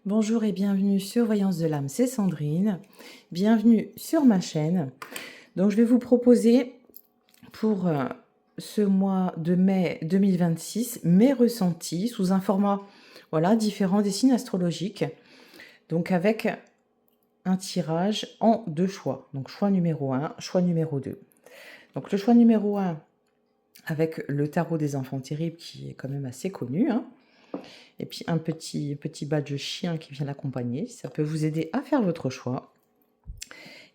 Bonjour et bienvenue sur Voyance de l'âme, c'est Sandrine. Bienvenue sur ma chaîne. Donc je vais vous proposer pour ce mois de mai 2026 mes ressentis sous un format différent des signes astrologiques. Donc avec un tirage en 2 choix. Donc choix numéro 1, choix numéro 2. Donc le choix numéro 1 avec le tarot des enfants terribles qui est quand même assez connu, hein. Et puis un petit badge chien qui vient l'accompagner. Ça peut vous aider à faire votre choix.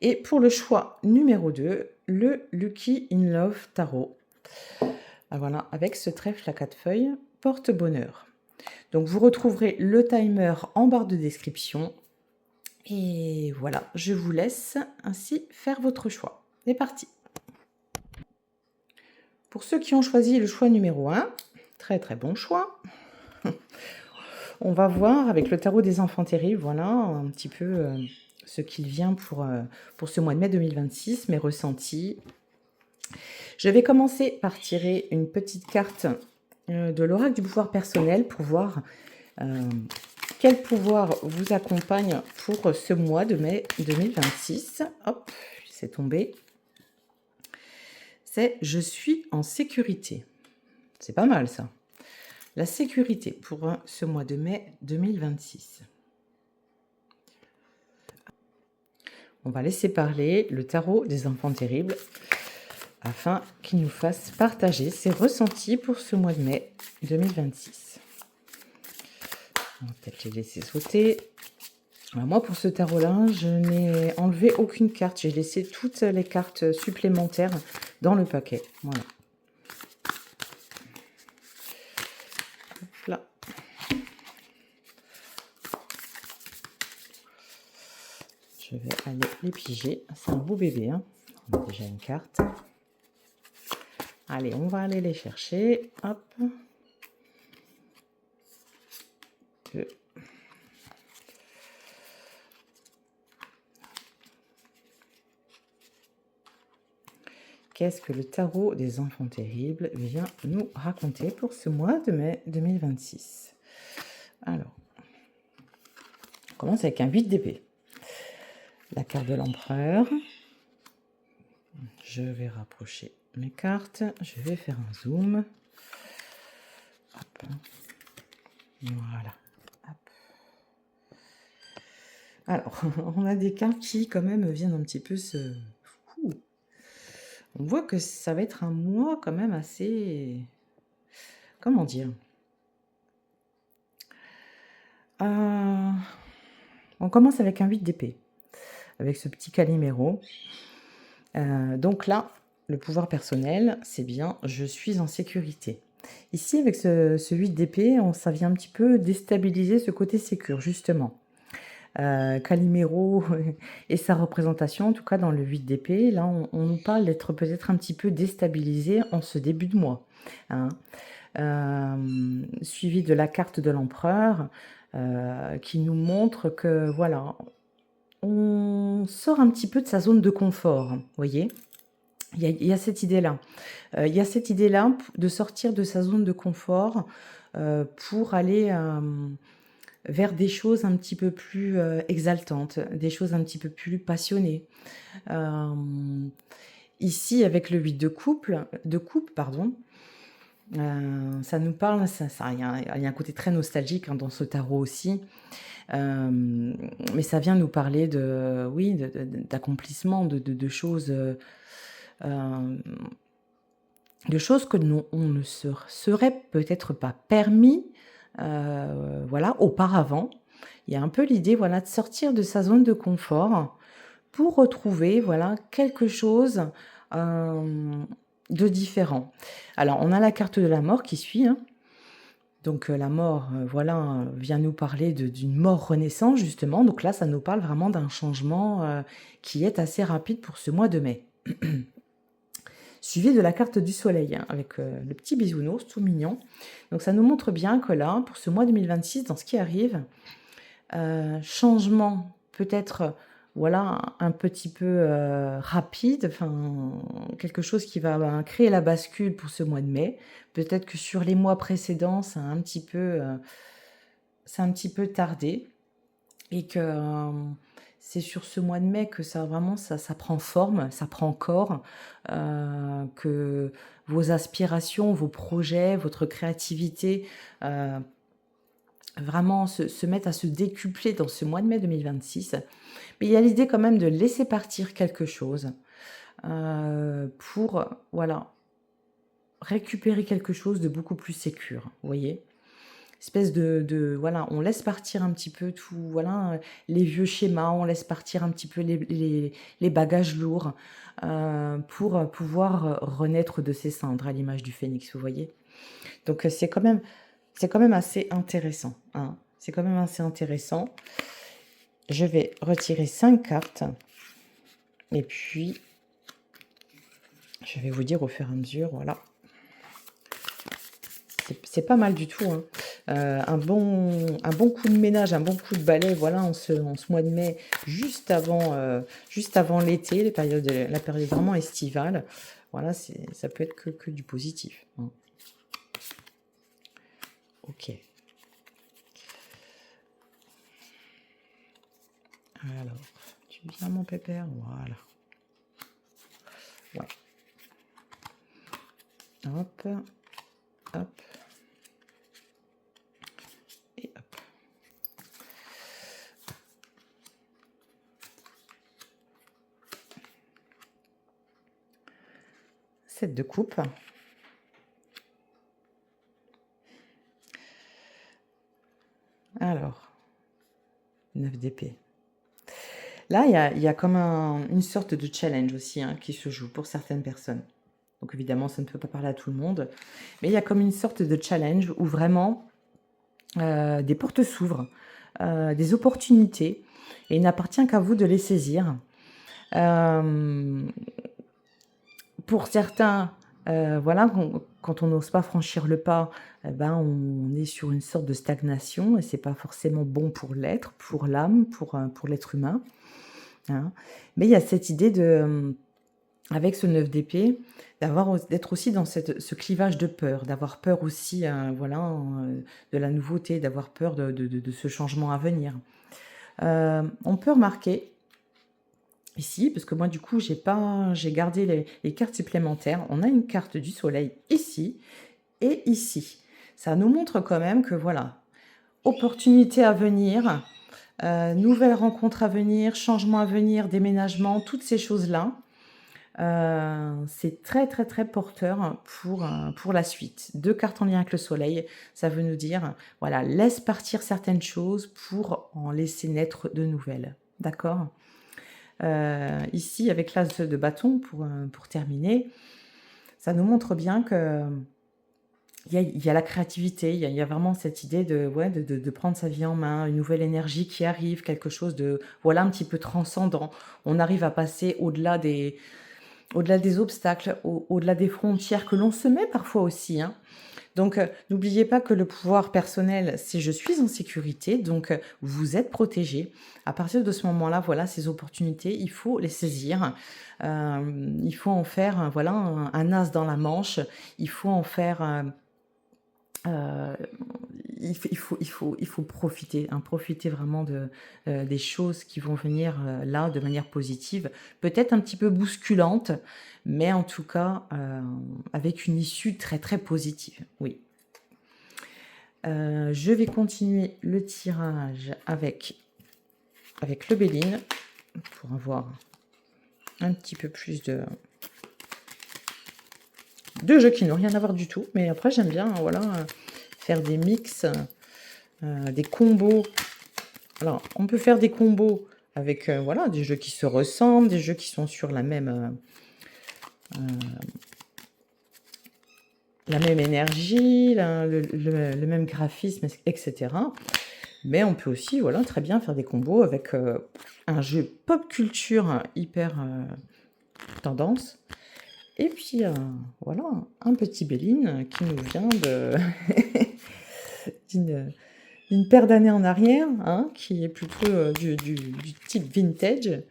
Et pour le choix numéro 2, le Lucky in Love Tarot. Voilà, avec ce trèfle à 4 feuilles, porte-bonheur. Donc vous retrouverez le timer en barre de description. Et voilà, je vous laisse ainsi faire votre choix. C'est parti. Pour ceux qui ont choisi le choix numéro 1, très très bon choix. On va voir avec le tarot des enfants terribles, voilà un petit peu ce qu'il vient pour ce mois de mai 2026, mes ressentis. Je vais commencer par tirer une petite carte de l'oracle du pouvoir personnel pour voir quel pouvoir vous accompagne pour ce mois de mai 2026. Hop, c'est tombé. C'est « Je suis en sécurité ». C'est pas mal ça. La sécurité pour ce mois de mai 2026. On va laisser parler le tarot des enfants terribles afin qu'il nous fasse partager ses ressentis pour ce mois de mai 2026. On va peut-être les laisser sauter. Alors moi, pour ce tarot-là, je n'ai enlevé aucune carte. J'ai laissé toutes les cartes supplémentaires dans le paquet. Voilà. Hop là. Je vais aller les piger. C'est un beau bébé, hein. On a déjà une carte. Allez, on va aller les chercher. Hop. Qu'est-ce que le tarot des enfants terribles vient nous raconter pour ce mois de mai 2026? Alors, on commence avec un 8 d'épée. La carte de l'empereur. Je vais rapprocher mes cartes. Je vais faire un zoom. Hop. Voilà. Hop. Alors, on a des cartes qui quand même viennent un petit peu se... On voit que ça va être un mois quand même assez... Comment dire? On commence avec un 8 d'épée, avec ce petit caliméro. Donc là, le pouvoir personnel, c'est bien, je suis en sécurité. Ici, avec ce 8 d'épée, ça vient un petit peu déstabiliser ce côté sécure, justement. Calimero et sa représentation, en tout cas dans le 8 d'épée, là, on nous parle d'être peut-être un petit peu déstabilisé en ce début de mois, hein. Suivi de la carte de l'empereur, qui nous montre que, voilà, on sort un petit peu de sa zone de confort, vous voyez? Il y a cette idée-là. Il y a cette idée-là de sortir de sa zone de confort pour aller vers des choses un petit peu plus exaltantes, des choses un petit peu plus passionnées. Ici, avec le 8 de coupe, pardon, ça nous parle, il y a un côté très nostalgique, hein, dans ce tarot aussi. Mais ça vient nous parler d'accomplissement, de choses, de choses que on ne se serait peut-être pas permis, voilà, auparavant. Il y a un peu l'idée, voilà, de sortir de sa zone de confort pour retrouver, voilà, quelque chose de différent. Alors, on a la carte de la mort qui suit, hein. Donc la mort, voilà, vient nous parler d'une mort-renaissance, justement. Donc là, ça nous parle vraiment d'un changement qui est assez rapide pour ce mois de mai. Suivi de la carte du soleil, hein, avec le petit bisounours tout mignon. Donc ça nous montre bien que là, pour ce mois 2026, dans ce qui arrive, changement peut-être, voilà, un petit peu rapide, enfin, quelque chose qui va créer la bascule pour ce mois de mai. Peut-être que sur les mois précédents, ça a un petit peu tardé. et que c'est sur ce mois de mai que ça vraiment ça prend forme, ça prend corps, que vos aspirations, vos projets, votre créativité, vraiment se mettent à se décupler dans ce mois de mai 2026. Mais il y a l'idée quand même de laisser partir quelque chose, pour, voilà, récupérer quelque chose de beaucoup plus sécure, vous voyez? Espèce de voilà, on laisse partir un petit peu tout, voilà, les vieux schémas, on laisse partir un petit peu les bagages lourds, pour, pouvoir, renaître de ses cendres à l'image du phénix, vous voyez? Donc, c'est quand même assez intéressant, hein. C'est quand même assez intéressant. Je vais retirer 5 cartes et puis je vais vous dire au fur et à mesure, voilà. C'est pas mal du tout, hein. Un bon coup de ménage, un bon coup de balai, voilà, en ce mois de mai, juste avant l'été, la période vraiment estivale. Voilà, ça peut être que du positif, hein. Ok. Alors, tu viens, mon pépère? Voilà. Ouais. Hop, hop, et hop. 7 de coupe. Alors, 9 d'épée. Là, il y a comme une sorte de challenge aussi, hein, qui se joue pour certaines personnes. Donc évidemment, ça ne peut pas parler à tout le monde, mais il y a comme une sorte de challenge où vraiment des portes s'ouvrent, des opportunités, et il n'appartient qu'à vous de les saisir. Euh, pour certains, voilà, quand on n'ose pas franchir le pas, ben, on est sur une sorte de stagnation et c'est pas forcément bon pour l'être, pour l'âme, pour l'être humain, hein. Mais il y a cette idée de, avec ce 9 d'épée, d'être aussi dans ce clivage de peur, d'avoir peur aussi, voilà, de la nouveauté, d'avoir peur de ce changement à venir. On peut remarquer ici, parce que moi du coup j'ai gardé les cartes supplémentaires. On a une carte du soleil ici et ici. Ça nous montre quand même que voilà, opportunité à venir, nouvelles rencontres à venir, changements à venir, déménagement, toutes ces choses-là. C'est très très très porteur pour la suite. 2 cartes en lien avec le soleil, ça veut nous dire, voilà, laisse partir certaines choses pour en laisser naître de nouvelles. D'accord? Ici, avec l'as de bâton, pour terminer, ça nous montre bien que il y a la créativité, il y a vraiment cette idée de, ouais, de prendre sa vie en main, une nouvelle énergie qui arrive, quelque chose de, voilà, un petit peu transcendant. On arrive à passer au-delà des obstacles, au-delà des frontières que l'on se met parfois aussi, hein. Donc, n'oubliez pas que le pouvoir personnel, c'est je suis en sécurité, donc vous êtes protégé. À partir de ce moment-là, voilà, ces opportunités, il faut les saisir. Il faut en faire, voilà, un as dans la manche. Il faut en faire, euh, il faut profiter, hein, profiter vraiment des choses qui vont venir là de manière positive, peut-être un petit peu bousculante, mais en tout cas avec une issue très très positive. Oui. Je vais continuer le tirage avec le Béline pour avoir un petit peu plus de jeux qui n'ont rien à voir du tout. Mais après, j'aime bien, voilà, faire des mix, des combos. Alors, on peut faire des combos avec, voilà, des jeux qui se ressemblent, des jeux qui sont sur la même énergie, le même graphisme, etc. Mais on peut aussi, voilà, très bien faire des combos avec un jeu pop culture hyper tendance. Et puis, voilà, un petit Béline qui nous vient d'une paire d'années en arrière, hein, qui est plutôt du type vintage.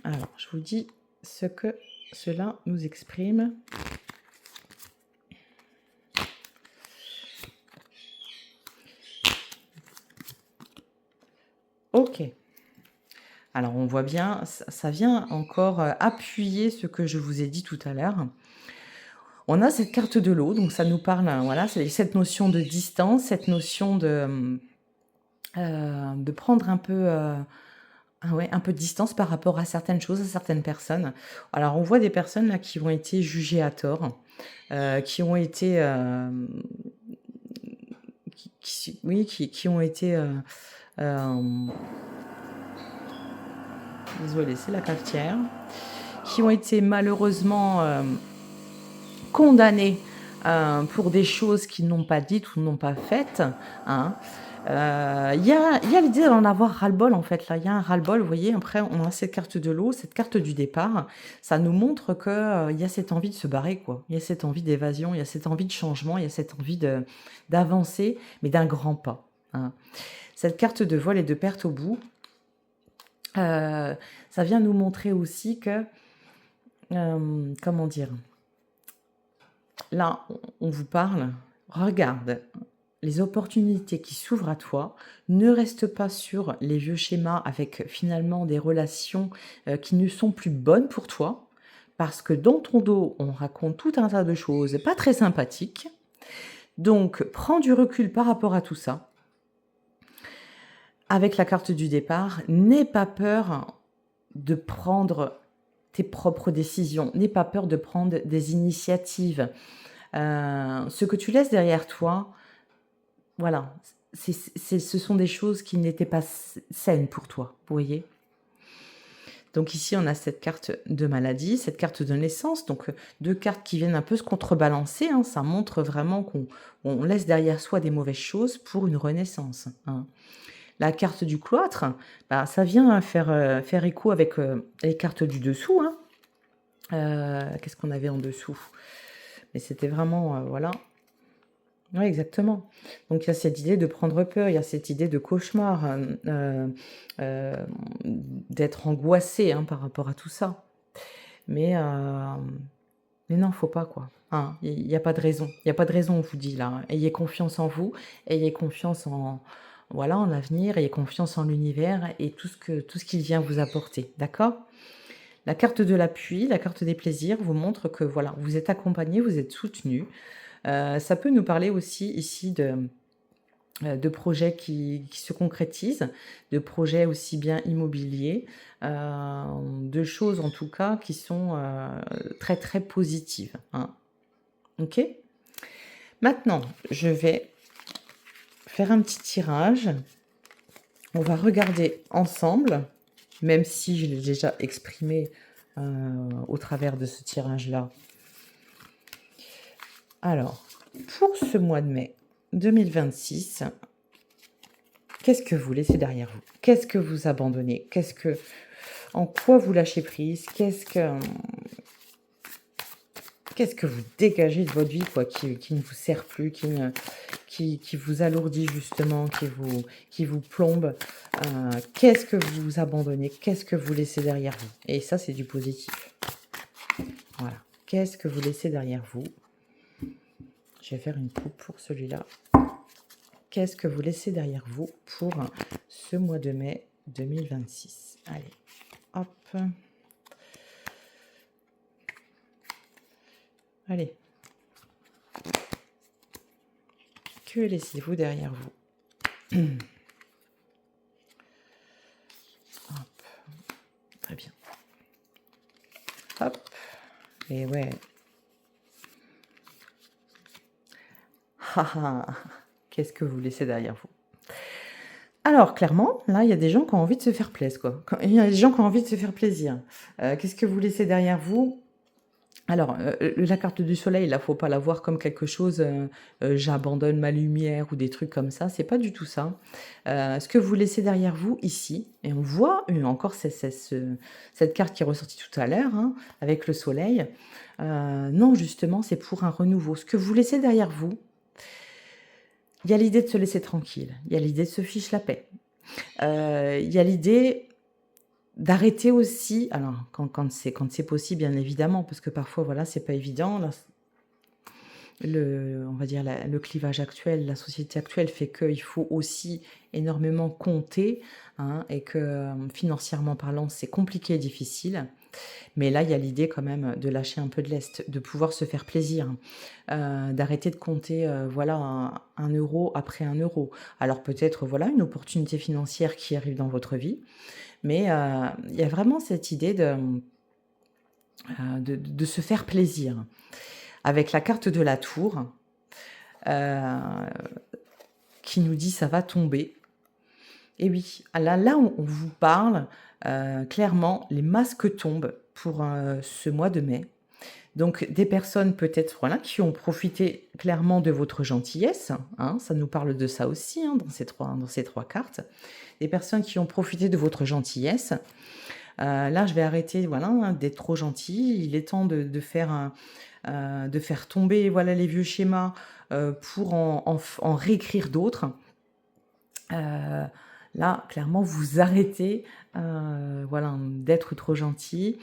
Alors, je vous dis ce que cela nous exprime. Ok. Alors, on voit bien, ça vient encore appuyer ce que je vous ai dit tout à l'heure. On a cette carte de l'eau, donc ça nous parle, voilà, c'est cette notion de distance, cette notion de prendre un peu, ouais, un peu de distance par rapport à certaines choses, à certaines personnes. Alors, on voit des personnes là qui ont été jugées à tort, qui ont été, oui, qui ont été, désolée, c'est la cafetière, qui ont été malheureusement condamnés pour des choses qu'ils n'ont pas dites ou n'ont pas faites. Hein. Il y a l'idée d'en avoir ras-le-bol en fait. Là, il y a un ras-le-bol. Vous voyez, après, on a cette carte de l'eau, cette carte du départ. Ça nous montre que il y a cette envie de se barrer, quoi. Il y a cette envie d'évasion, il y a cette envie de changement, il y a cette envie d'avancer, mais d'un grand pas. Hein. Cette carte de vol et de perte au bout, ça vient nous montrer aussi que, comment dire, là, on vous parle, regarde les opportunités qui s'ouvrent à toi, ne reste pas sur les vieux schémas avec finalement des relations qui ne sont plus bonnes pour toi, parce que dans ton dos, on raconte tout un tas de choses pas très sympathiques. Donc, prends du recul par rapport à tout ça. Avec la carte du départ, n'aie pas peur de prendre tes propres décisions, n'aie pas peur de prendre des initiatives. Ce que tu laisses derrière toi, voilà, ce sont des choses qui n'étaient pas saines pour toi, vous voyez. Donc ici, on a cette carte de maladie, cette carte de naissance, donc deux cartes qui viennent un peu se contrebalancer. Hein, ça montre vraiment qu'on laisse derrière soi des mauvaises choses pour une renaissance. Hein. La carte du cloître, bah, ça vient faire écho avec les cartes du dessous. Hein. Qu'est-ce qu'on avait en dessous? Mais c'était vraiment, voilà. Oui, exactement. Donc il y a cette idée de prendre peur, il y a cette idée de cauchemar, d'être angoissé hein, par rapport à tout ça. Mais non, faut pas quoi. Hein, il n'y a pas de raison. Il n'y a pas de raison, on vous dit là. Hein. Ayez confiance en vous, ayez confiance voilà, en l'avenir, ayez confiance en l'univers et tout ce qu'il vient vous apporter. D'accord? La carte de l'appui, la carte des plaisirs vous montre que voilà, vous êtes accompagné, vous êtes soutenu. Ça peut nous parler aussi ici de projets qui se concrétisent, de projets aussi bien immobiliers, de choses en tout cas qui sont très très positives. Hein. Ok? Maintenant, je vais faire un petit tirage. On va regarder ensemble, même si je l'ai déjà exprimé au travers de ce tirage-là. Alors, pour ce mois de mai 2026, qu'est-ce que vous laissez derrière vous? Qu'est-ce que vous abandonnez? En quoi vous lâchez prise? Qu'est-ce que vous dégagez de votre vie, quoi, qui ne vous sert plus, qui vous alourdit justement, qui vous plombe? Qu'est-ce que vous abandonnez? Qu'est-ce que vous laissez derrière vous? Et ça, c'est du positif. Voilà. Qu'est-ce que vous laissez derrière vous? Je vais faire une coupe pour celui-là. Qu'est-ce que vous laissez derrière vous pour ce mois de mai 2026? Allez, hop. Allez. Que laissez-vous derrière vous? Hop. Très bien. Hop. Et ouais. Qu'est-ce que vous laissez derrière vous? Alors, clairement, là, il y a des gens qui ont envie de se faire plaisir, quoi. Il y a des gens qui ont envie de se faire plaisir. Qu'est-ce que vous laissez derrière vous? Alors, la carte du soleil, là, faut pas la voir comme quelque chose, j'abandonne ma lumière ou des trucs comme ça, c'est pas du tout ça. Ce que vous laissez derrière vous ici, et on voit encore cette carte qui est ressortie tout à l'heure, hein, avec le soleil. Non, justement, c'est pour un renouveau. Ce que vous laissez derrière vous, il y a l'idée de se laisser tranquille, il y a l'idée de se fiche la paix. Il y a l'idée d'arrêter aussi, alors quand c'est possible, bien évidemment, parce que parfois, voilà, c'est pas évident. Là, on va dire le clivage actuel, la société actuelle fait qu'il faut aussi énormément compter, hein, et que financièrement parlant, c'est compliqué et difficile. Mais là, il y a l'idée quand même de lâcher un peu de lest, de pouvoir se faire plaisir, d'arrêter de compter, voilà, un euro après un euro. Alors peut-être, voilà, une opportunité financière qui arrive dans votre vie, mais il y a vraiment cette idée de se faire plaisir. Avec la carte de la tour, euh, qui nous dit ça va tomber. Et oui, là on vous parle clairement, les masques tombent pour ce mois de mai. Donc des personnes peut-être voilà, qui ont profité clairement de votre gentillesse, hein, ça nous parle de ça aussi, hein, dans ces trois cartes. Des personnes qui ont profité de votre gentillesse. Là, je vais arrêter voilà, hein, d'être trop gentil. Il est temps de faire tomber voilà, les vieux schémas pour en réécrire d'autres. Là, clairement, vous arrêtez voilà, d'être trop gentil.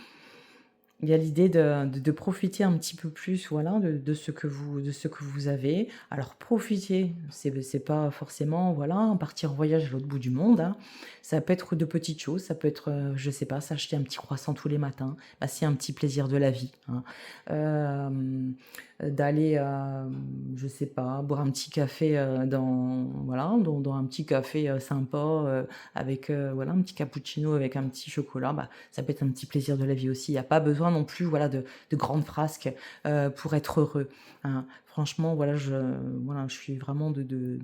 Il y a l'idée de profiter un petit peu plus voilà, de ce que vous avez. Alors, profiter, c'est pas forcément voilà, partir en voyage à l'autre bout du monde, hein. Ça peut être de petites choses, ça peut être, je sais pas, s'acheter un petit croissant tous les matins. Bah, c'est un petit plaisir de la vie, hein. Euh, D'aller, je sais pas, boire un petit café voilà, dans un petit café sympa avec voilà, un petit cappuccino avec un petit chocolat, bah, ça peut être un petit plaisir de la vie aussi. Il n'y a pas besoin non plus voilà, de grandes frasques pour être heureux, hein. Franchement, voilà, je suis vraiment de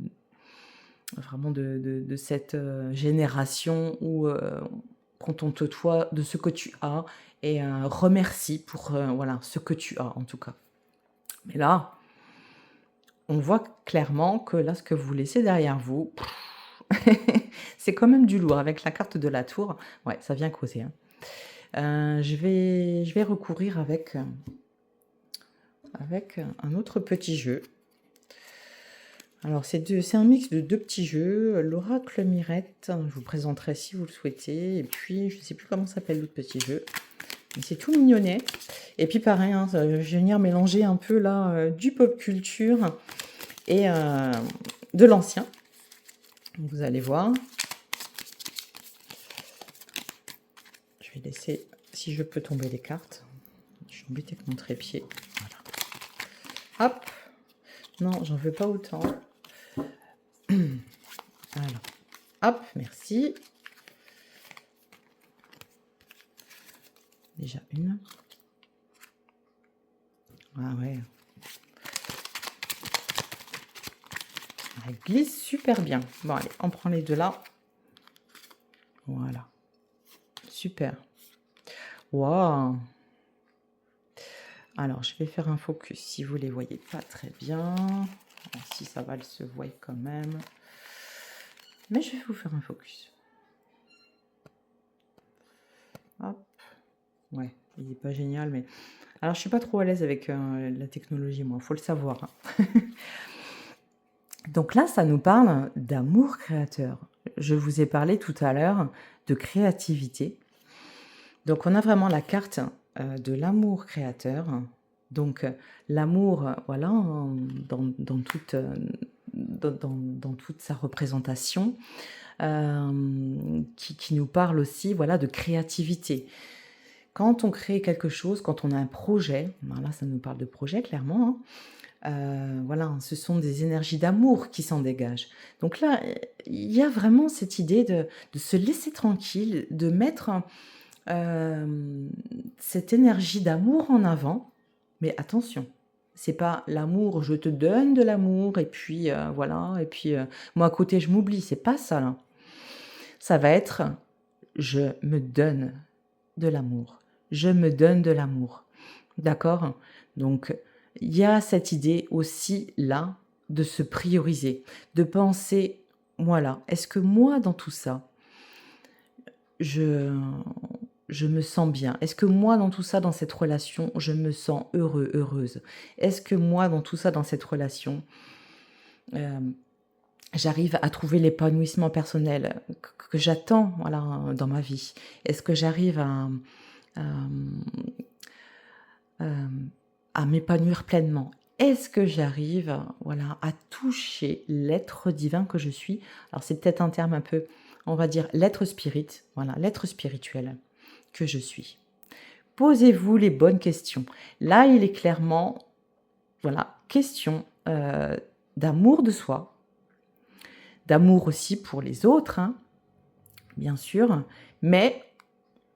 cette génération où contente-toi de ce que tu as et remercie pour voilà, ce que tu as en tout cas. Mais là, on voit clairement que là, ce que vous laissez derrière vous, c'est quand même du lourd. Avec la carte de la tour, ouais, ça vient causer, hein. Je vais recourir avec un autre petit jeu. Alors, c'est un mix de deux petits jeux. L'Oracle Mirette, je vous présenterai si vous le souhaitez. Et puis, je ne sais plus comment s'appelle l'autre petit jeu. Mais c'est tout mignonnet. Et puis, pareil, hein, je vais venir mélanger un peu là du pop culture et de l'ancien. Vous allez voir. Je vais laisser, si je peux tomber les cartes. Je suis embêtée avec mon trépied. Voilà. Hop. Non, j'en veux pas autant. Alors, hop, merci. Déjà une. Ah ouais. Elle glisse super bien. Bon, allez, on prend les deux là. Voilà. Super. Waouh. Alors, je vais faire un focus si vous ne les voyez pas très bien. Alors, si ça va, elle se voit quand même. Mais je vais vous faire un focus. Hop. Ouais, il n'est pas génial, mais... Alors, je suis pas trop à l'aise avec la technologie, moi. Il faut le savoir, hein. Donc là, ça nous parle d'amour créateur. Je vous ai parlé tout à l'heure de créativité. Donc, on a vraiment la carte de l'amour créateur. Donc, l'amour, voilà, dans toute sa représentation, qui nous parle aussi, voilà, de créativité. Quand on crée quelque chose, quand on a un projet, là, ça nous parle de projet, clairement, hein, voilà, ce sont des énergies d'amour qui s'en dégagent. Donc là, il y a vraiment cette idée de se laisser tranquille, de mettre cette énergie d'amour en avant. Mais attention, c'est pas l'amour, je te donne de l'amour, et puis voilà, et puis moi à côté je m'oublie, c'est pas ça là. Ça va être je me donne de l'amour, je me donne de l'amour. D'accord? Donc il y a cette idée aussi là de se prioriser, de penser, voilà, est-ce que moi dans tout ça, je me sens bien? Est-ce que moi, dans tout ça, dans cette relation, je me sens heureux, heureuse? Est-ce que moi, dans tout ça, dans cette relation, j'arrive à trouver l'épanouissement personnel que j'attends voilà, dans ma vie? Est-ce que j'arrive à m'épanouir pleinement? est-ce que j'arrive, voilà, à toucher l'être divin que je suis? Alors c'est peut-être un terme un peu, on va dire l'être spirit, voilà, l'être spirituel que je suis. Posez-vous les bonnes questions. Là, il est clairement, voilà, question, d'amour de soi, d'amour aussi pour les autres, hein, bien sûr, mais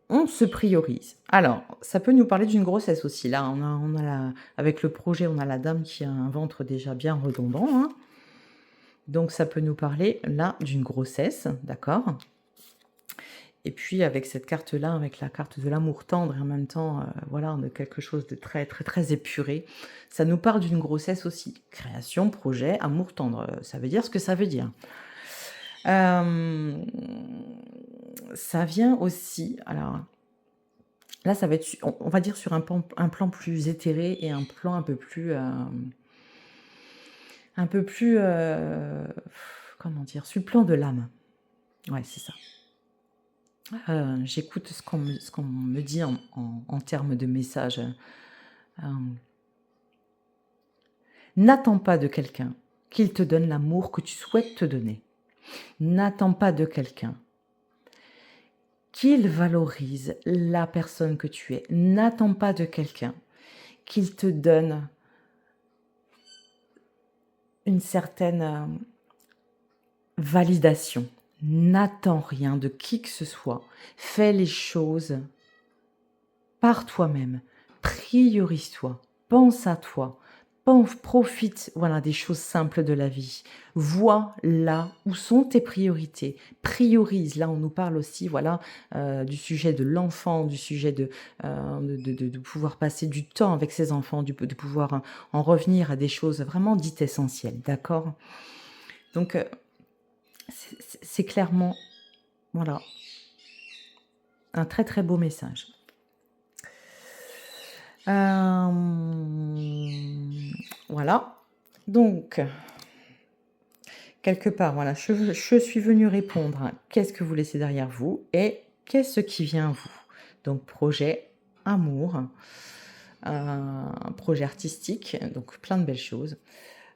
on se priorise. Alors, ça peut nous parler d'une grossesse aussi. Là, on a avec le projet, on a la dame qui a un ventre déjà bien redondant, hein. Donc ça peut nous parler là d'une grossesse, d'accord? Et puis avec cette carte-là, avec la carte de l'amour tendre et en même temps, voilà, de quelque chose de très, très, très épuré, ça nous parle d'une grossesse aussi. Création, projet, amour tendre, ça veut dire ce que ça veut dire. Hem, Ça vient aussi, alors là, ça va être su on va dire sur un plan plus éthéré et un plan un peu plus, comment dire? Sur le plan de l'âme. Ouais, c'est ça. J'écoute ce qu'on me dit en termes de messages, n'attends pas de quelqu'un qu'il te donne l'amour que tu souhaites te donner. N'attends pas de quelqu'un qu'il valorise la personne que tu es. N'attends pas de quelqu'un qu'il te donne une certaine, validation. N'attends rien de qui que ce soit. Fais les choses par toi-même. Priorise-toi. Pense à toi. Profite, voilà, des choses simples de la vie. Vois là où sont tes priorités. Priorise. Là, on nous parle aussi, voilà, du sujet de l'enfant, du sujet de pouvoir passer du temps avec ses enfants, de pouvoir en revenir à des choses vraiment dites essentielles, d'accord? Donc, c'est clairement, voilà, un très très beau message. Voilà. Donc, quelque part, voilà, je suis venue répondre à qu'est-ce que vous laissez derrière vous et qu'est-ce qui vient à vous. Donc, projet, amour, un projet artistique, donc plein de belles choses.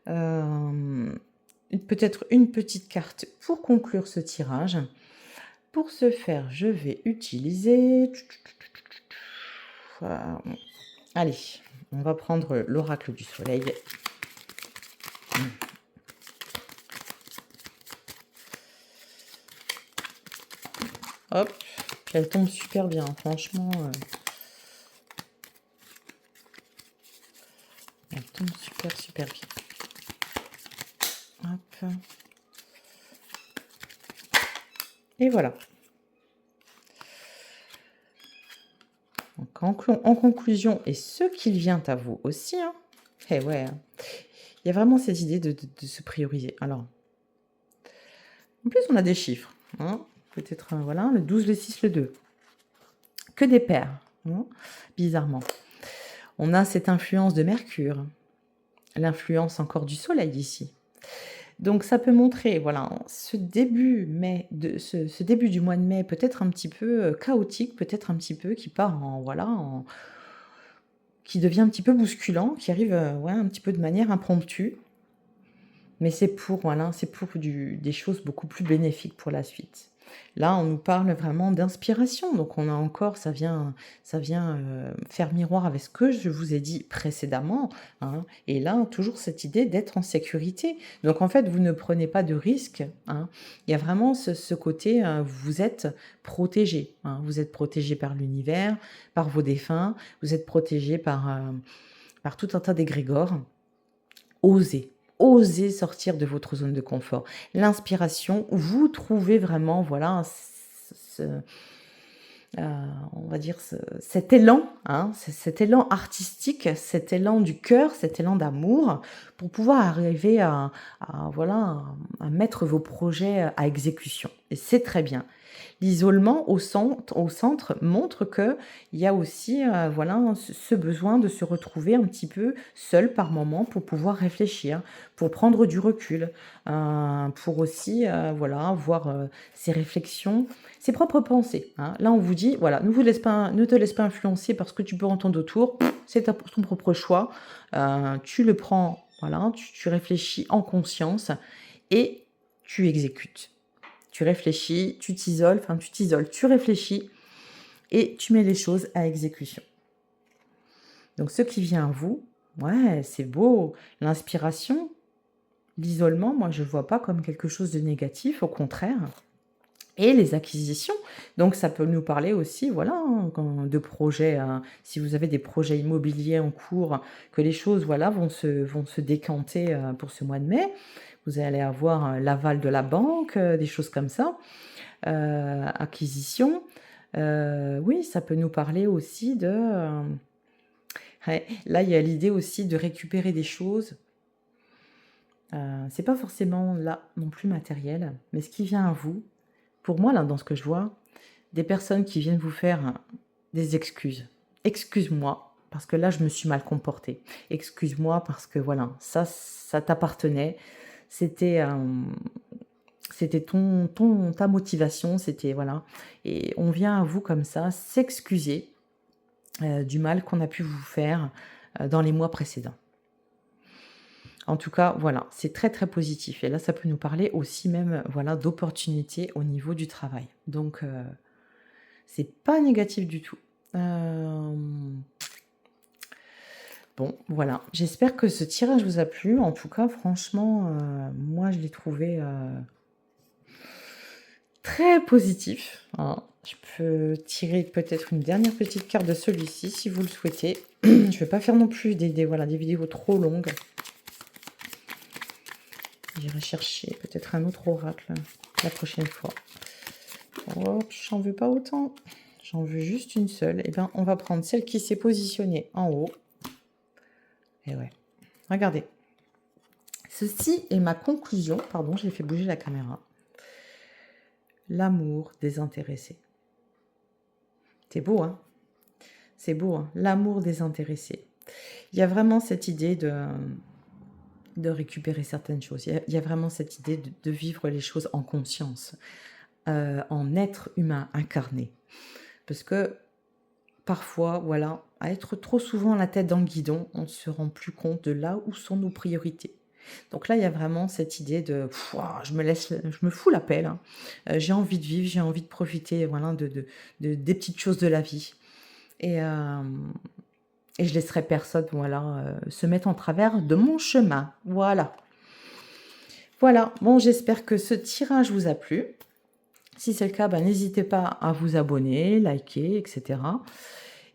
Peut-être une petite carte pour conclure ce tirage. Pour ce faire, je vais utiliser... Allez, on va prendre l'oracle du soleil. Hop, elle tombe super bien, franchement. Elle tombe super, super bien. Hop. Et voilà. Donc, en conclusion, et ce qu'il vient à vous aussi, hein, eh ouais, hein, il y a vraiment cette idée de se prioriser. Alors, en plus, on a des chiffres, hein, peut-être, voilà, le 12, le 6, le 2. Que des paires, hein, bizarrement. On a cette influence de Mercure, l'influence encore du Soleil ici. Donc ça peut montrer, voilà, ce début ce début du mois de mai peut-être un petit peu, chaotique, peut-être un petit peu qui part en, voilà, qui devient un petit peu bousculant, qui arrive, ouais, un petit peu de manière impromptue. Mais c'est pour, voilà, c'est pour des choses beaucoup plus bénéfiques pour la suite. Là, on nous parle vraiment d'inspiration, donc on a encore, ça vient faire miroir avec ce que je vous ai dit précédemment, hein. Et là, toujours cette idée d'être en sécurité. Donc en fait, vous ne prenez pas de risques, hein. Il y a vraiment ce côté, vous êtes protégé, hein. Vous êtes protégé par l'univers, par vos défunts, vous êtes protégé par tout un tas d'égrégores. Osez. Osez sortir de votre zone de confort. L'inspiration, vous trouvez vraiment, voilà, on va dire cet élan, hein, cet élan artistique, cet élan du cœur, cet élan d'amour, pour pouvoir arriver voilà, à mettre vos projets à exécution. et c'est très bien. L'isolement au centre montre qu'il y a aussi voilà, ce besoin de se retrouver un petit peu seul par moment pour pouvoir réfléchir, pour prendre du recul, pour aussi voilà, voir ses réflexions, ses propres pensées. Hein. Là, on vous dit, voilà, ne te laisse pas influencer par ce que tu peux entendre autour, c'est ton propre choix, tu le prends, voilà, tu réfléchis en conscience et tu exécutes. Tu réfléchis, tu t'isoles, tu réfléchis et tu mets les choses à exécution. Donc ce qui vient à vous, ouais, c'est beau. L'inspiration, l'isolement, moi je ne vois pas comme quelque chose de négatif, au contraire. Et les acquisitions, donc ça peut nous parler aussi, voilà, de projets, si vous avez des projets immobiliers en cours, que les choses, voilà, vont se décanter pour ce mois de mai. Vous allez avoir l'aval de la banque, des choses comme ça. Acquisition. Oui, ça peut nous parler aussi de... ouais, là, il y a l'idée aussi de récupérer des choses. C'est pas forcément là non plus matériel, mais ce qui vient à vous, pour moi, là, dans ce que je vois, des personnes qui viennent vous faire des excuses. Excuse-moi, parce que là, je me suis mal comportée. Excuse-moi, parce que voilà, ça t'appartenait. C'était c'était ta motivation, c'était voilà. Et on vient à vous comme ça s'excuser du mal qu'on a pu vous faire dans les mois précédents. En tout cas, voilà, c'est très très positif. Et là, ça peut nous parler aussi même voilà d'opportunités au niveau du travail. Donc, c'est pas négatif du tout. Bon, voilà. J'espère que ce tirage vous a plu. En tout cas, franchement, moi, je l'ai trouvé très positif. Hein. Je peux tirer peut-être une dernière petite carte de celui-ci si vous le souhaitez. Je ne vais pas faire non plus voilà, des vidéos trop longues. J'irai chercher peut-être un autre oracle la prochaine fois. Hop, j'en veux pas autant. J'en veux juste une seule. Et bien, on va prendre celle qui s'est positionnée en haut. Et ouais, regardez. Ceci est ma conclusion. Pardon, j'ai fait bouger la caméra. L'amour désintéressé. C'est beau, hein? C'est beau, hein? L'amour désintéressé. Il y a vraiment cette idée de récupérer certaines choses. Il y a vraiment cette idée de vivre les choses en conscience, en être humain incarné. Parce que parfois, voilà, à être trop souvent la tête dans le guidon, on ne se rend plus compte de là où sont nos priorités. Donc là, il y a vraiment cette idée de je me fous la pelle. Hein. J'ai envie de vivre, j'ai envie de profiter voilà, des petites choses de la vie. Et je laisserai personne voilà, se mettre en travers de mon chemin. Voilà. Voilà. Bon, j'espère que ce tirage vous a plu. Si c'est le cas, n'hésitez pas à vous abonner, liker, etc.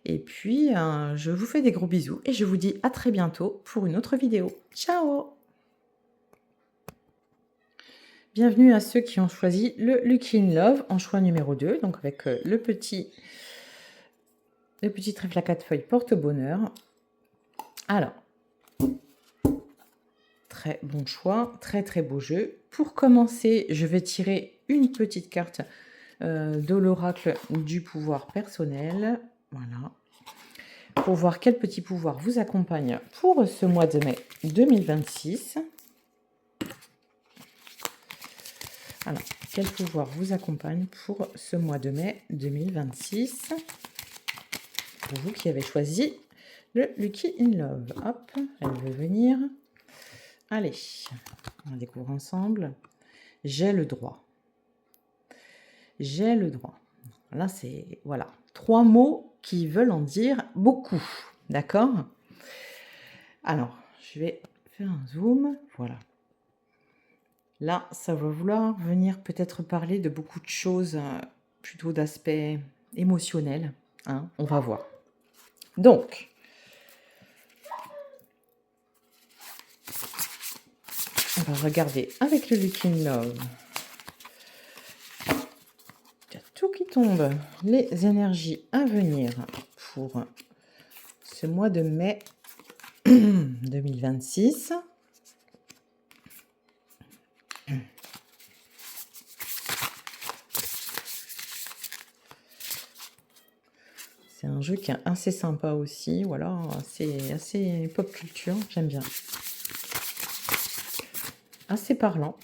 Et puis, je vous fais des gros bisous et je vous dis à très bientôt pour une autre vidéo. Ciao! Bienvenue à ceux qui ont choisi le Lucky in Love en choix numéro 2, donc avec le petit trèfle à 4 feuilles porte-bonheur. Alors, très bon choix, très très beau jeu. Pour commencer, je vais tirer une petite carte de l'oracle du pouvoir personnel. Voilà. Pour voir quel petit pouvoir vous accompagne pour ce mois de mai 2026. Alors, quel pouvoir vous accompagne pour ce mois de mai 2026 pour vous qui avez choisi le Lucky in Love. Hop, elle veut venir. Allez, on va découvrir ensemble. J'ai le droit. J'ai le droit. Là, c'est, voilà, 3 mots qui veulent en dire beaucoup. D'accord? Alors, je vais faire un zoom. Voilà. Là, ça va vouloir venir peut-être parler de beaucoup de choses, plutôt d'aspect émotionnel. Hein, on va voir. Donc, on va regarder avec le Lucky in Love. Il y a tout qui tombe. Les énergies à venir pour ce mois de mai 2026. un jeu qui est assez sympa aussi, voilà, assez pop culture, j'aime bien. Assez parlant.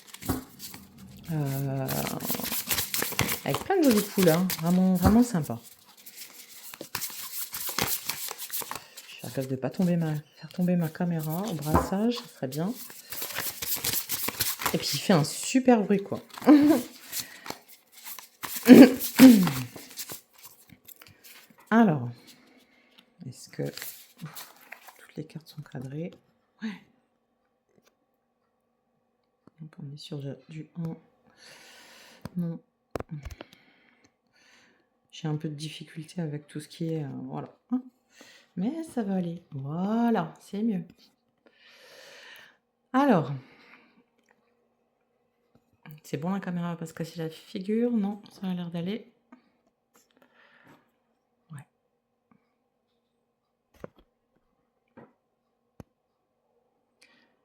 Avec plein de jolies couleurs, vraiment, vraiment sympa. Je vais faire gaffe de ne pas faire tomber ma caméra au brassage, ça serait bien. Et puis il fait un super bruit, quoi. Alors, est-ce que toutes les cartes sont cadrées? Ouais. Donc on est sur du 1. Non. J'ai un peu de difficulté avec tout ce qui est... voilà. Mais ça va aller. Voilà, c'est mieux. Alors. C'est bon la caméra parce que c'est la figure? Non, ça a l'air d'aller. Ouais.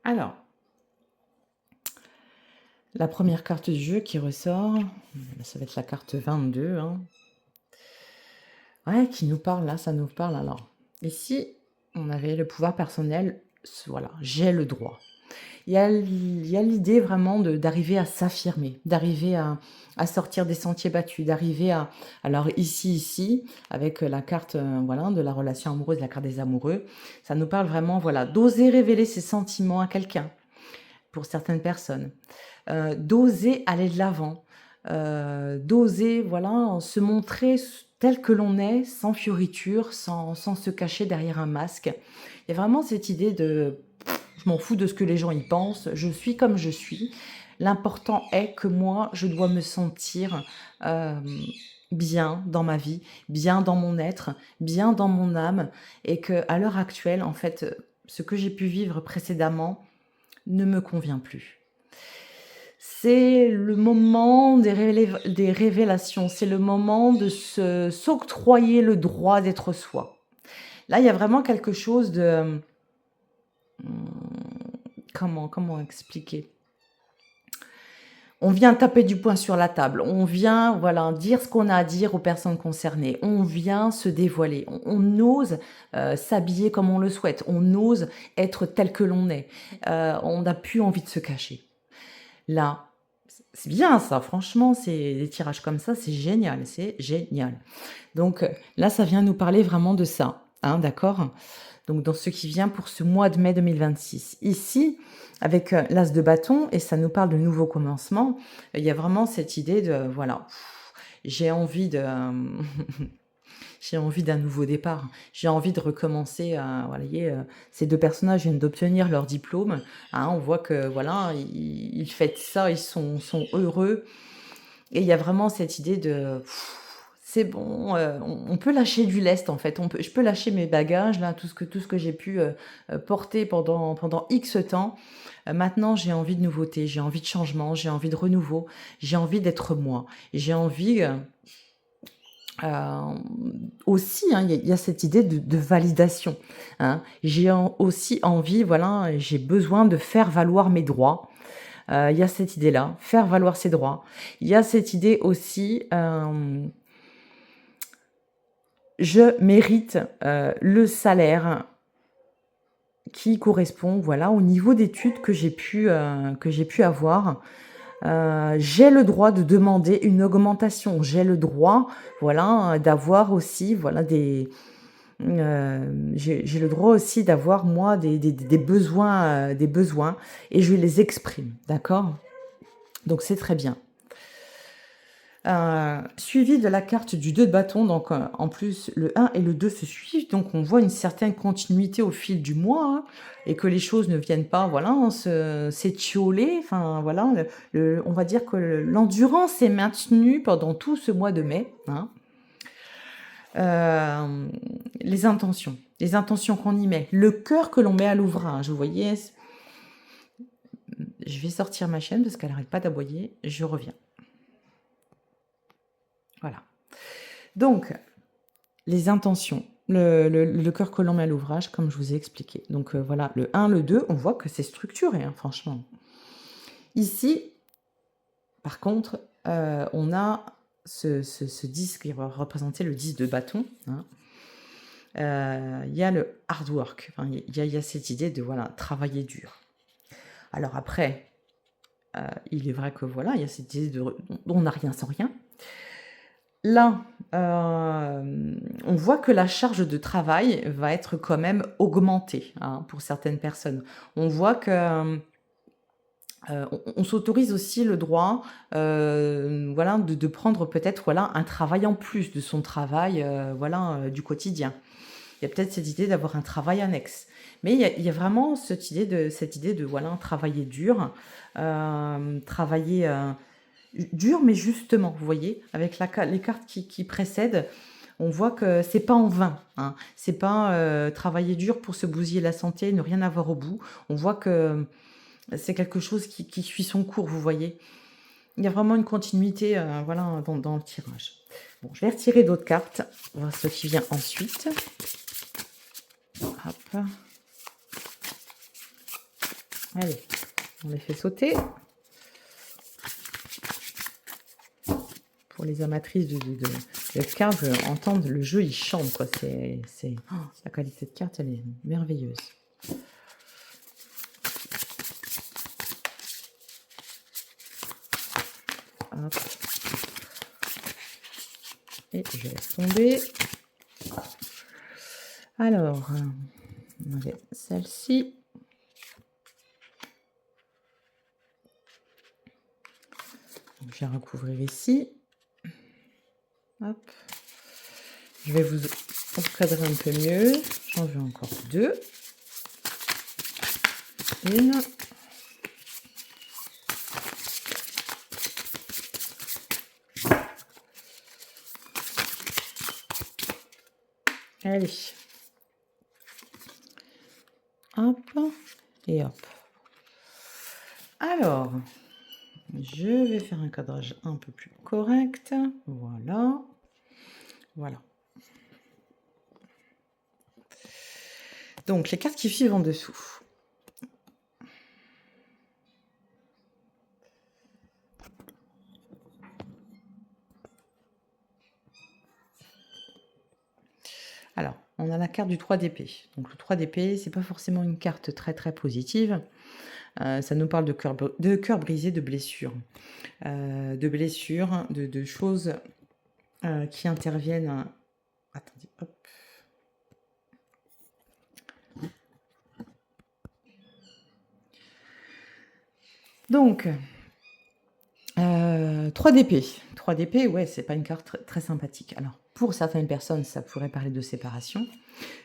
Alors. La première carte du jeu qui ressort, ça va être la carte 22. Hein. Ouais, qui nous parle là, ça nous parle alors. Ici, on avait le pouvoir personnel, voilà, j'ai le droit. Il y a l'idée vraiment d'arriver à s'affirmer, d'arriver à sortir des sentiers battus, d'arriver à... Alors ici, avec la carte voilà, de la relation amoureuse, la carte des amoureux, ça nous parle vraiment voilà, d'oser révéler ses sentiments à quelqu'un, pour certaines personnes. D'oser aller de l'avant, d'oser voilà, se montrer tel que l'on est, sans fioriture, sans se cacher derrière un masque. Il y a vraiment cette idée de je m'en fous de ce que les gens y pensent, je suis comme je suis. L'important est que moi, je dois me sentir bien dans ma vie, bien dans mon être, bien dans mon âme, et que à l'heure actuelle, en fait, ce que j'ai pu vivre précédemment ne me convient plus. C'est le moment des révélations, c'est le moment de s'octroyer le droit d'être soi. Là, il y a vraiment quelque chose de... Comment expliquer? On vient taper du poing sur la table, on vient voilà, dire ce qu'on a à dire aux personnes concernées, on vient se dévoiler, on ose s'habiller comme on le souhaite, on ose être tel que l'on est, on n'a plus envie de se cacher. Là, c'est bien ça, franchement, c'est des tirages comme ça, c'est génial, c'est génial. Donc là, ça vient nous parler vraiment de ça, hein, d'accord? Donc dans ce qui vient pour ce mois de mai 2026. Ici, avec l'as de bâton, et ça nous parle de nouveaux commencements, il y a vraiment cette idée de, voilà, j'ai envie de... j'ai envie d'un nouveau départ. J'ai envie de recommencer à... Voilà, ces deux personnages viennent d'obtenir leur diplôme. Hein, on voit que, voilà, ils fêtent ça, ils sont heureux. Et il y a vraiment cette idée de... c'est bon, on peut lâcher du lest en fait. Je peux lâcher mes bagages, là, tout ce que j'ai pu porter pendant X temps. Maintenant, j'ai envie de nouveauté, j'ai envie de changement, j'ai envie de renouveau, j'ai envie d'être moi. J'ai envie aussi, hein, il y a cette idée de validation. Hein. J'ai aussi envie, voilà, j'ai besoin de faire valoir mes droits. Il y a cette idée-là, faire valoir ses droits. Il y a cette idée aussi, je mérite le salaire qui correspond voilà, au niveau d'études que j'ai pu avoir. J'ai le droit de demander une augmentation. J'ai le droit voilà, d'avoir aussi voilà, j'ai le droit aussi d'avoir moi des besoins, et je les exprime. D'accord? Donc c'est très bien. Suivi de la carte du 2 de bâton, donc en plus le 1 et le 2 se suivent, donc on voit une certaine continuité au fil du mois, hein, et que les choses ne viennent pas, voilà, s'étioler, enfin voilà, on va dire que l'endurance est maintenue pendant tout ce mois de mai. Hein. Les intentions qu'on y met, le cœur que l'on met à l'ouvrage, vous voyez. Je vais sortir ma chaîne parce qu'elle n'arrête pas d'aboyer, je reviens. Voilà. Donc, les intentions, le cœur que l'on met à l'ouvrage, comme je vous ai expliqué. Donc voilà, le 1, le 2, on voit que c'est structuré, hein, franchement. Ici, par contre, on a ce 10 qui va représenter le 10 de bâton. Hein. il y a le hard work. Enfin, il y a cette idée de voilà, travailler dur. Alors après, il est vrai que voilà, il y a cette idée de on n'a rien sans rien. Là, on voit que la charge de travail va être quand même augmentée, hein, pour certaines personnes. On voit que on s'autorise aussi le droit, voilà, de prendre peut-être voilà, un travail en plus de son travail voilà, du quotidien. Il y a peut-être cette idée d'avoir un travail annexe. Mais il y a vraiment cette idée de voilà, travailler dur, travailler dur, mais justement, vous voyez, avec les cartes qui précèdent, on voit que c'est pas en vain. Hein. C'est pas travailler dur pour se bousiller la santé, ne rien avoir au bout. On voit que c'est quelque chose qui suit son cours, vous voyez. Il y a vraiment une continuité voilà, dans le tirage. Bon, je vais retirer d'autres cartes, voir ce qui vient ensuite. Hop. Allez, on les fait sauter. Pour les amatrices de cartes, entendre le jeu, il chante, quoi. La qualité de carte, elle est merveilleuse. Hop. Et je laisse tomber. Alors, on avait celle-ci. Je vais recouvrir ici. Hop. Je vais vous encadrer un peu mieux. J'en veux encore deux. Une. Allez. Hop. Et hop. Alors, je vais faire un cadrage un peu plus correct. Voilà. Voilà. Donc, les cartes qui suivent en dessous. Alors, on a la carte du 3 d'épée. Donc, le 3 d'épée, c'est pas forcément une carte très très positive. Ça nous parle de cœur brisé, de blessures. De choses qui interviennent. Attendez, hop. Donc, 3 d'épée. 3 d'épée, ouais, c'est pas une carte très sympathique. Alors, pour certaines personnes, ça pourrait parler de séparation.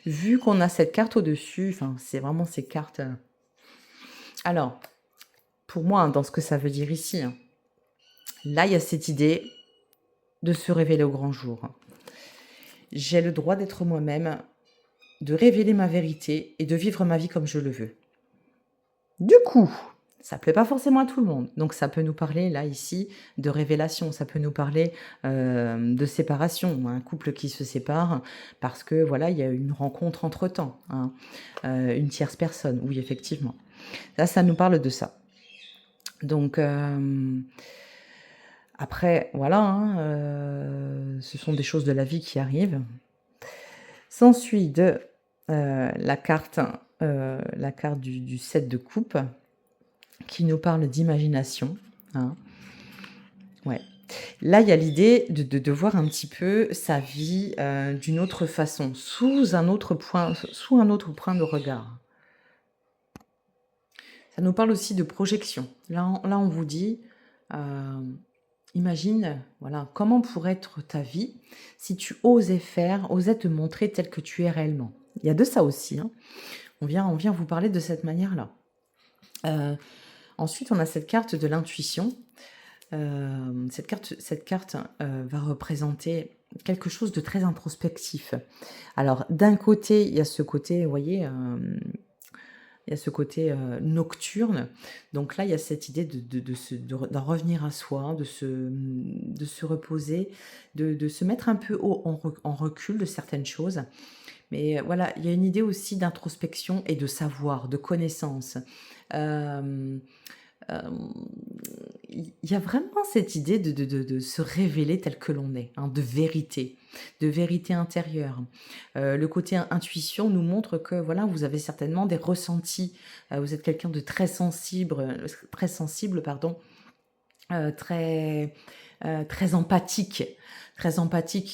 Vu qu'on a cette carte au-dessus, enfin, c'est vraiment ces cartes. Alors, pour moi, hein, dans ce que ça veut dire ici, hein, là, il y a cette idée de se révéler au grand jour. J'ai le droit d'être moi-même, de révéler ma vérité et de vivre ma vie comme je le veux. Du coup, ça plaît pas forcément à tout le monde. Donc ça peut nous parler, là, ici, de révélation. Ça peut nous parler de séparation. Un couple qui se sépare parce que, voilà, il y a une rencontre entre-temps. Hein, une tierce personne, oui, effectivement. Là, ça nous parle de ça. Donc, après, voilà, hein, ce sont des choses de la vie qui arrivent. S'ensuit la carte du 7 de coupe qui nous parle d'imagination. Hein. Ouais. Là, il y a l'idée de voir un petit peu sa vie d'une autre façon, sous un autre point de regard. Ça nous parle aussi de projection. Là, on vous dit, imagine, voilà, comment pourrait être ta vie si tu osais te montrer tel que tu es réellement. Il y a de ça aussi. Hein. On vient vous parler de cette manière-là. Ensuite, on a cette carte de l'intuition. Cette carte va représenter quelque chose de très introspectif. Alors, d'un côté, il y a ce côté, vous voyez, il y a ce côté nocturne. Donc là, il y a cette idée d'en revenir à soi, de se reposer, de se mettre un peu en recul de certaines choses. Mais voilà, il y a une idée aussi d'introspection et de savoir, de connaissance. il y a vraiment cette idée de se révéler tel que l'on est, hein, de vérité intérieure. Le côté intuition nous montre que voilà, vous avez certainement des ressentis. Vous êtes quelqu'un de très sensible, pardon, très, très empathique,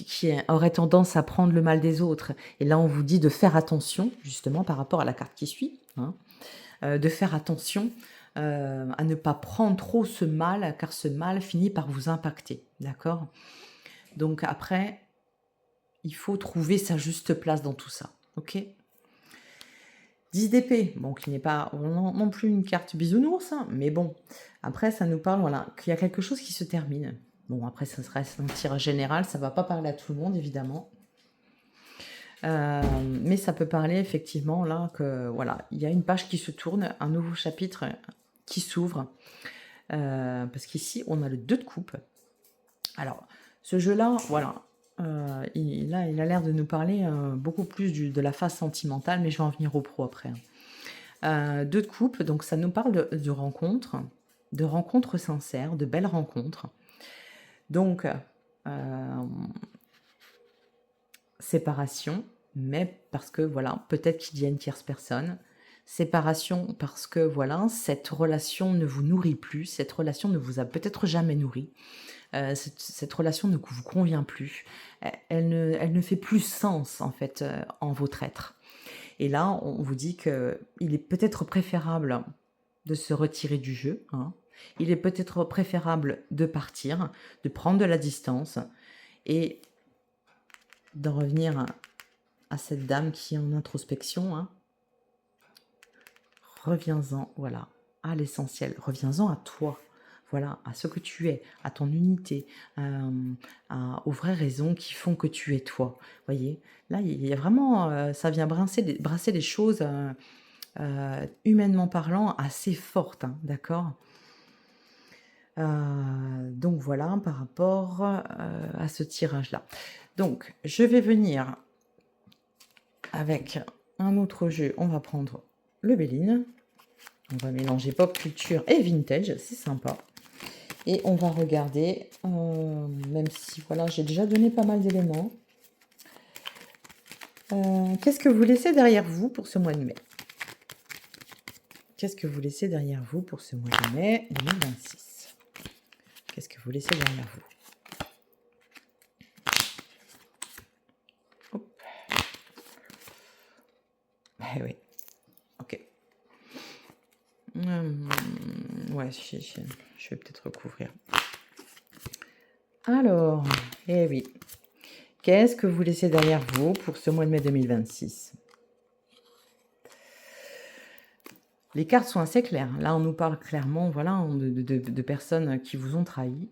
qui aurait tendance à prendre le mal des autres. Et là, on vous dit de faire attention, justement, par rapport à la carte qui suit, hein, de faire attention à ne pas prendre trop ce mal, car ce mal finit par vous impacter, d'accord? Donc après, il faut trouver sa juste place dans tout ça, ok? 10 d'épée, bon, qui n'est pas non plus une carte bisounours, hein, mais bon, après, ça nous parle, voilà, qu'il y a quelque chose qui se termine. Bon, après, ça reste un tirage général, ça va pas parler à tout le monde, évidemment. Mais ça peut parler effectivement là que voilà, il y a une page qui se tourne, un nouveau chapitre qui s'ouvre. Parce qu'ici, on a le 2 de coupe. Alors, ce jeu-là, voilà, il a l'air de nous parler beaucoup plus de la phase sentimentale, mais je vais en venir au pro après, hein. 2 de coupe, donc ça nous parle de rencontres sincères, de belles rencontres. Donc, séparation, mais parce que voilà, peut-être qu'il y a une tierce personne. Séparation parce que voilà, cette relation ne vous nourrit plus, cette relation ne vous a peut-être jamais nourri, cette relation ne vous convient plus, elle ne fait plus sens en fait en votre être. Et là, on vous dit que il est peut-être préférable de se retirer du jeu, hein. Il est peut-être préférable de partir, de prendre de la distance et d'en revenir à cette dame qui est en introspection, hein. Reviens-en, voilà, à l'essentiel. Reviens-en à toi, voilà, à ce que tu es, à ton unité, aux vraies raisons qui font que tu es toi. Voyez, là, il y a vraiment, ça vient brasser des choses, humainement parlant, assez fortes, hein, d'accord. Donc voilà, par rapport à ce tirage-là. Donc, je vais venir avec un autre jeu. On va prendre le Béline. On va mélanger pop culture et vintage, c'est sympa. Et on va regarder, même si voilà, j'ai déjà donné pas mal d'éléments. Qu'est-ce que vous laissez derrière vous pour ce mois de mai? Qu'est-ce que vous laissez derrière vous pour ce mois de mai 2026? Qu'est-ce que vous laissez derrière vous? Hop. Eh oui. Ok. Ouais, je vais peut-être recouvrir. Alors, eh oui. Qu'est-ce que vous laissez derrière vous pour ce mois de mai 2026? Les cartes sont assez claires. Là, on nous parle clairement, voilà, de personnes qui vous ont trahi.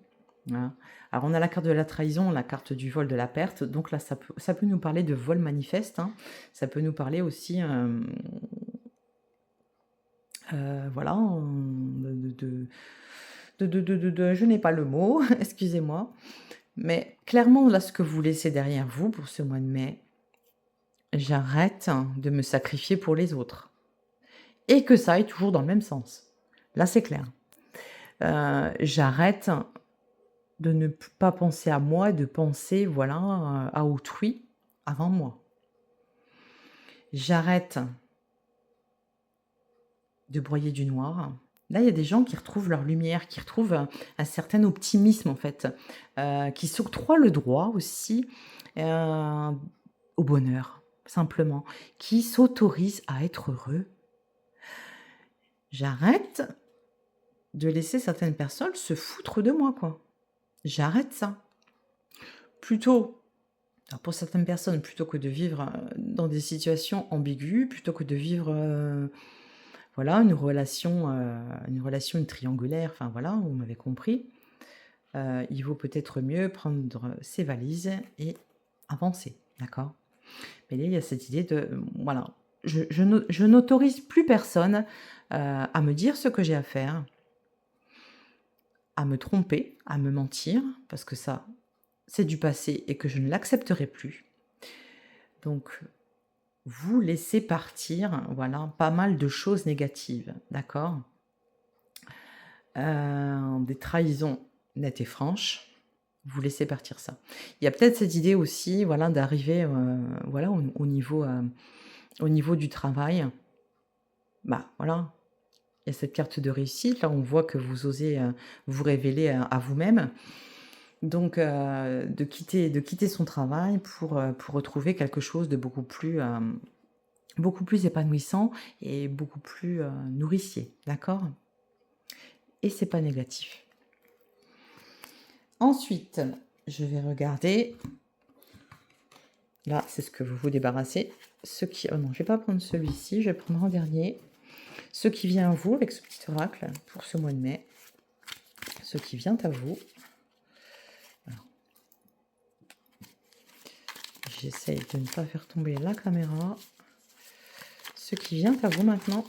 Voilà. Alors, on a la carte de la trahison, la carte du vol, de la perte. Donc là, ça peut nous parler de vol manifeste, hein. Ça peut nous parler aussi, voilà, je n'ai pas le mot, excusez-moi. Mais clairement, là, ce que vous laissez derrière vous pour ce mois de mai, j'arrête de me sacrifier pour les autres. Et que ça aille toujours dans le même sens. Là, c'est clair. J'arrête de ne pas penser à moi, de penser, voilà, à autrui avant moi. J'arrête de broyer du noir. Là, il y a des gens qui retrouvent leur lumière, qui retrouvent un certain optimisme, en fait, qui s'octroient le droit aussi au bonheur, simplement, qui s'autorisent à être heureux. J'arrête de laisser certaines personnes se foutre de moi, quoi. J'arrête ça. Plutôt, alors pour certaines personnes, plutôt que de vivre dans des situations ambiguës, plutôt que de vivre voilà, une relation triangulaire, enfin voilà, vous m'avez compris, il vaut peut-être mieux prendre ses valises et avancer, d'accord? Mais là, il y a cette idée de, voilà, je n'autorise plus personne à me dire ce que j'ai à faire, à me tromper, à me mentir, parce que ça, c'est du passé et que je ne l'accepterai plus. Donc, vous laissez partir, voilà, pas mal de choses négatives, d'accord? des trahisons nettes et franches. Vous laissez partir ça. Il y a peut-être cette idée aussi, voilà, d'arriver, voilà, au niveau du travail. Bah, voilà, il y a cette carte de réussite. Là, on voit que vous osez, vous révéler à vous-même. Donc, de quitter son travail pour retrouver quelque chose de beaucoup plus épanouissant et beaucoup plus, nourricier, d'accord? Et c'est pas négatif. Ensuite, je vais regarder. Là, c'est ce que vous vous débarrassez. Oh non, je vais pas prendre celui-ci, je vais prendre en dernier. Ce qui vient à vous avec ce petit oracle pour ce mois de mai. Ce qui vient à vous. Alors, j'essaye de ne pas faire tomber la caméra. Ce qui vient à vous maintenant.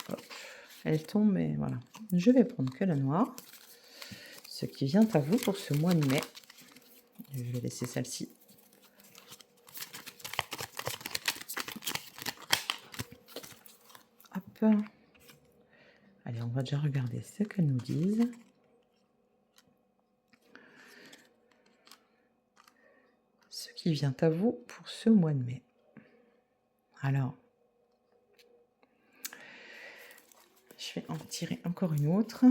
Hop, elle tombe, mais voilà. Je vais prendre que la noire. Ce qui vient à vous pour ce mois de mai. Je vais laisser celle-ci. Hop. Allez, on va déjà regarder ce qu'elles nous disent. Ce qui vient à vous pour ce mois de mai. Alors, je vais en tirer encore une autre.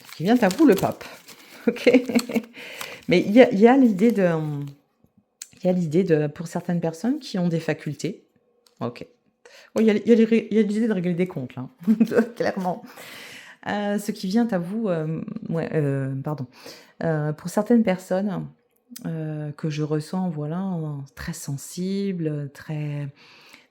Ce qui vient à vous, le pape. Ok. Mais il y a l'idée de, pour certaines personnes qui ont des facultés. Ok. Oh, il y a l'idée de régler des comptes, là, clairement. Ce qui vient à vous, pardon. Pour certaines personnes que je ressens, voilà, très sensibles, très,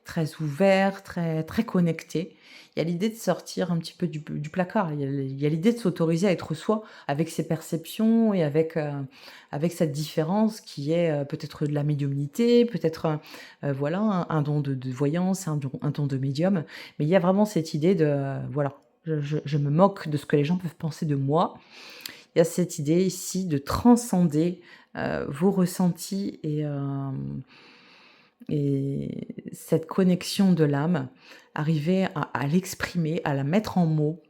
très ouverts, très, très connectés. Il y a l'idée de sortir un petit peu du placard. Il y a l'idée de s'autoriser à être soi, avec ses perceptions et avec cette différence qui est peut-être de la médiumnité, peut-être voilà, un don de voyance, un don de médium. Mais il y a vraiment cette idée de, voilà, je me moque de ce que les gens peuvent penser de moi. Il y a cette idée ici de transcender vos ressentis et cette connexion de l'âme, arriver à l'exprimer, à la mettre en mots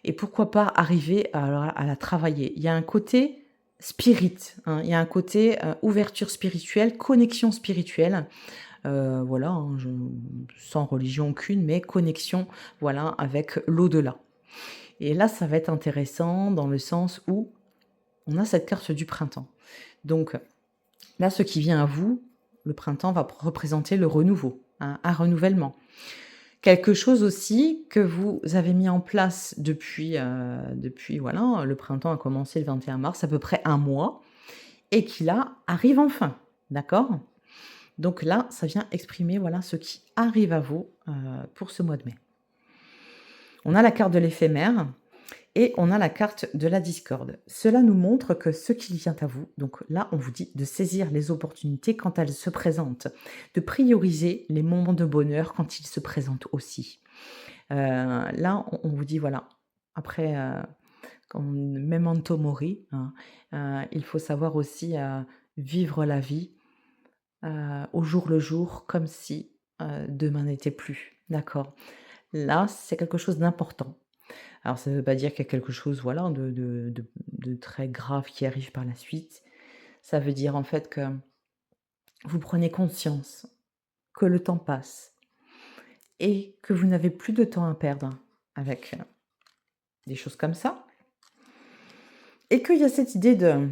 et pourquoi pas arriver à la travailler. Il y a un côté spirit, hein, il y a un côté ouverture spirituelle, connexion spirituelle, voilà, hein, sans religion aucune, mais connexion, voilà, avec l'au-delà. Et là, ça va être intéressant dans le sens où on a cette carte du printemps. Donc là, ce qui vient à vous, le printemps va représenter le renouveau, hein, un renouvellement. Quelque chose aussi que vous avez mis en place depuis, voilà, le printemps a commencé le 21 mars, à peu près un mois, et qui là arrive enfin, d'accord? Donc là, ça vient exprimer, voilà, ce qui arrive à vous pour ce mois de mai. On a la carte de l'éphémère et on a la carte de la discorde. Cela nous montre que ce qui vient à vous, donc là, on vous dit de saisir les opportunités quand elles se présentent, de prioriser les moments de bonheur quand ils se présentent aussi. Là, on vous dit, voilà, après, memento mori, hein, il faut savoir aussi vivre la vie au jour le jour, comme si demain n'était plus. D'accord? Là, c'est quelque chose d'important. Alors ça ne veut pas dire qu'il y a quelque chose, voilà, de très grave qui arrive par la suite. Ça veut dire en fait que vous prenez conscience que le temps passe et que vous n'avez plus de temps à perdre avec des choses comme ça. Et qu'il y a cette idée de,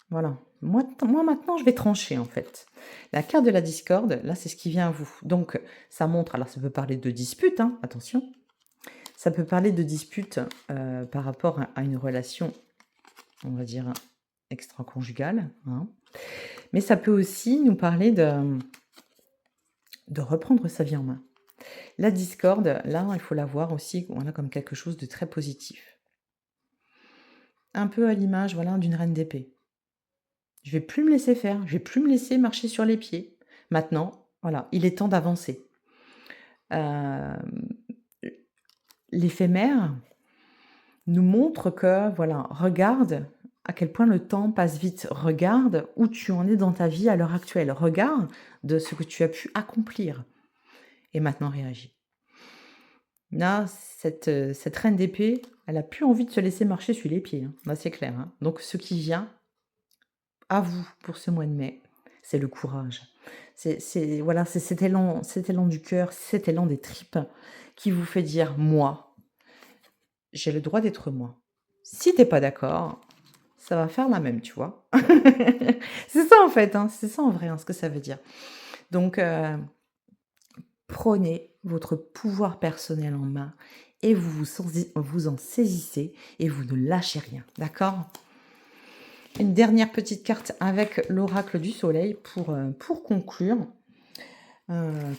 voilà, moi maintenant je vais trancher en fait. La carte de la discorde, là c'est ce qui vient à vous. Donc ça montre, alors ça peut parler de dispute, hein, attention. Ça peut parler de dispute par rapport à une relation, on va dire, extra-conjugale, hein. Mais ça peut aussi nous parler de reprendre sa vie en main. La discorde, là, il faut la voir aussi, voilà, comme quelque chose de très positif. Un peu à l'image, voilà, d'une reine d'épée. Je vais plus me laisser faire, je vais plus me laisser marcher sur les pieds. Maintenant, voilà, il est temps d'avancer. L'éphémère nous montre que, voilà, regarde à quel point le temps passe vite. Regarde où tu en es dans ta vie à l'heure actuelle. Regarde de ce que tu as pu accomplir. et maintenant réagis. Là, cette reine d'épée, elle a plus envie de se laisser marcher sur les pieds, hein. Là, c'est clair, hein. Donc ce qui vient à vous pour ce mois de mai, c'est le courage. C'est voilà, c'est cet élan du cœur, cet élan des tripes qui vous fait dire: «Moi, j'ai le droit d'être moi». Si t'es pas d'accord, ça va faire la même, tu vois? C'est ça en fait, hein, c'est ça en vrai, hein, ce que ça veut dire. Donc prenez votre pouvoir personnel en main et vous en saisissez et vous ne lâchez rien, d'accord? Une dernière petite carte avec l'oracle du soleil pour conclure.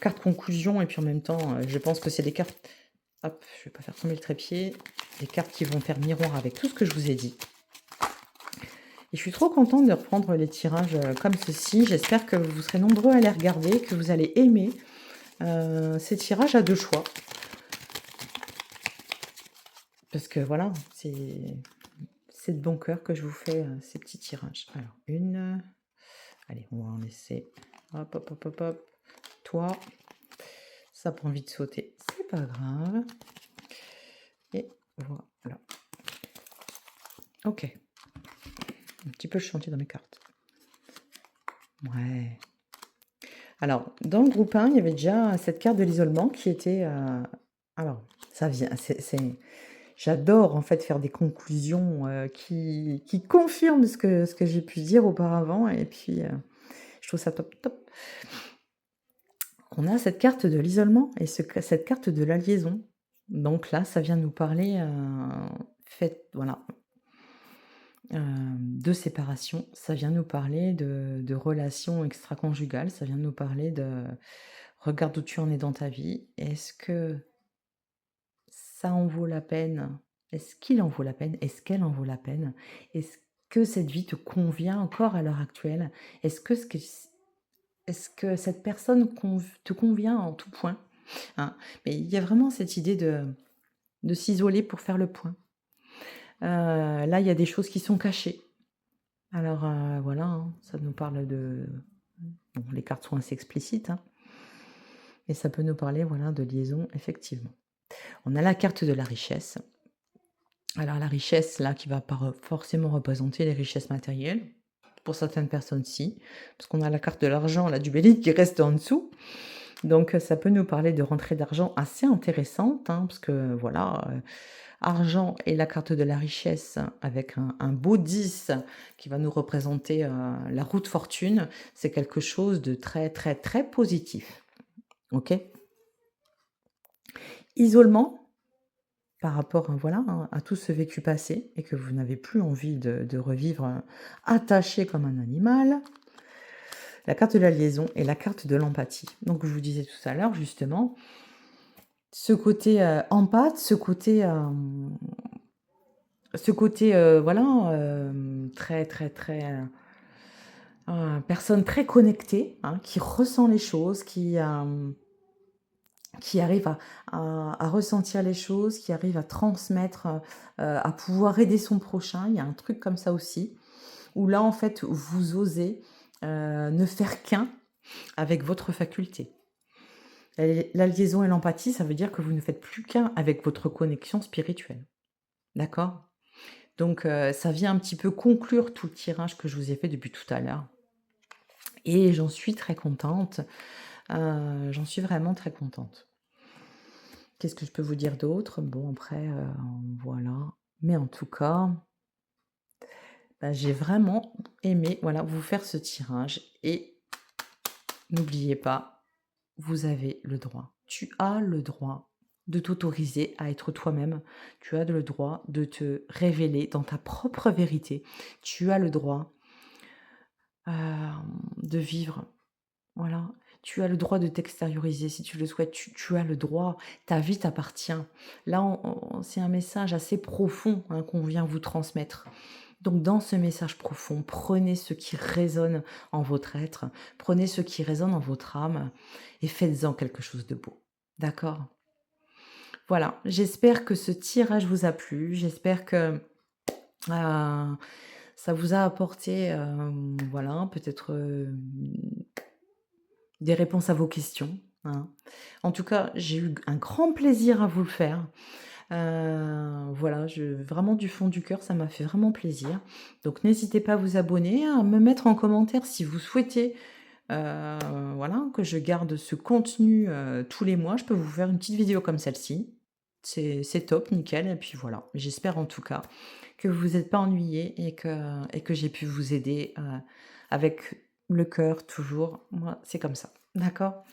Carte conclusion et puis en même temps, je pense que c'est des cartes hop, je vais pas faire tomber le trépied. Des cartes qui vont faire miroir avec tout ce que je vous ai dit. Et je suis trop contente de reprendre les tirages, comme ceci. J'espère que vous serez nombreux à les regarder, que vous allez aimer, ces tirages à 2 choix. Parce que voilà, c'est de bon cœur que je vous fais, ces petits tirages. Alors une, allez, on va en laisser hop, hop, hop, hop, hop. Toi, ça prend envie de sauter, c'est pas grave. Et voilà. OK. Un petit peu chantier dans mes cartes. Ouais. Alors, dans le groupe 1, il y avait déjà cette carte de l'isolement qui était, alors ça vient j'adore en fait faire des conclusions, qui confirment ce que j'ai pu dire auparavant et puis, je trouve ça top, top. On a cette carte de l'isolement et cette carte de la liaison. Donc là, ça vient nous parler, voilà, de séparation. Ça vient nous parler de relations extraconjugales. Ça vient nous parler de regarde où tu en es dans ta vie. Est-ce que ça en vaut la peine? Est-ce qu'il en vaut la peine? Est-ce qu'elle en vaut la peine? Est-ce que cette vie te convient encore à l'heure actuelle? Est-ce que cette personne te convient en tout point? Hein? Mais il y a vraiment cette idée de s'isoler pour faire le point. Là, il y a des choses qui sont cachées. Alors, voilà, hein, ça nous parle de bon, les cartes sont assez explicites, hein, et ça peut nous parler, voilà, de liaison, effectivement. On a la carte de la richesse. Alors la richesse, là, qui va pas forcément représenter les richesses matérielles. Pour certaines personnes, si, parce qu'on a la carte de l'argent, là, du bélier qui reste en dessous. Donc ça peut nous parler de rentrée d'argent assez intéressante, hein, parce que voilà, argent et la carte de la richesse avec un beau 10 qui va nous représenter, la roue de fortune, c'est quelque chose de très, très, très positif. OK? Isolement par rapport, voilà, hein, à tout ce vécu passé et que vous n'avez plus envie de revivre, attaché comme un animal. La carte de la liaison et la carte de l'empathie. Donc je vous disais tout à l'heure justement, ce côté, empathe, ce côté, voilà, très, très, très, personne très connectée, hein, qui ressent les choses, qui arrive à ressentir les choses, qui arrive à transmettre, à pouvoir aider son prochain. Il y a un truc comme ça aussi, où là, en fait, vous osez, ne faire qu'un avec votre faculté. La liaison et l'empathie, ça veut dire que vous ne faites plus qu'un avec votre connexion spirituelle. D'accord? Donc, ça vient un petit peu conclure tout le tirage que je vous ai fait depuis tout à l'heure. Et j'en suis très contente. J'en suis vraiment très contente. Qu'est-ce que je peux vous dire d'autre? Bon, après, voilà. Mais en tout cas, bah, j'ai vraiment aimé, voilà, vous faire ce tirage. Et n'oubliez pas, vous avez le droit. Tu as le droit de t'autoriser à être toi-même. Tu as le droit de te révéler dans ta propre vérité. Tu as le droit de vivre. Voilà. Tu as le droit de t'extérioriser si tu le souhaites. Tu as le droit. Ta vie t'appartient. Là, c'est un message assez profond, hein, qu'on vient vous transmettre. Donc, dans ce message profond, prenez ce qui résonne en votre être, prenez ce qui résonne en votre âme et faites-en quelque chose de beau. D'accord? Voilà. J'espère que ce tirage vous a plu. J'espère que ça vous a apporté, voilà, peut-être, des réponses à vos questions. hein. En tout cas, j'ai eu un grand plaisir à vous le faire. Voilà, vraiment du fond du cœur, ça m'a fait vraiment plaisir. Donc n'hésitez pas à vous abonner, à me mettre en commentaire si vous souhaitez, heu, voilà, que je garde ce contenu, tous les mois. Je peux vous faire une petite vidéo comme celle-ci. C'est top, nickel et puis voilà. J'espère en tout cas que vous vous êtes pas ennuyés et que j'ai pu vous aider, avec le cœur toujours. Moi, c'est comme ça. D'accord?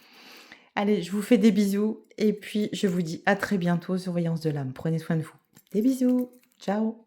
Allez, je vous fais des bisous et puis je vous dis à très bientôt sur Voyance de l'âme. Prenez soin de vous. Des bisous. Ciao.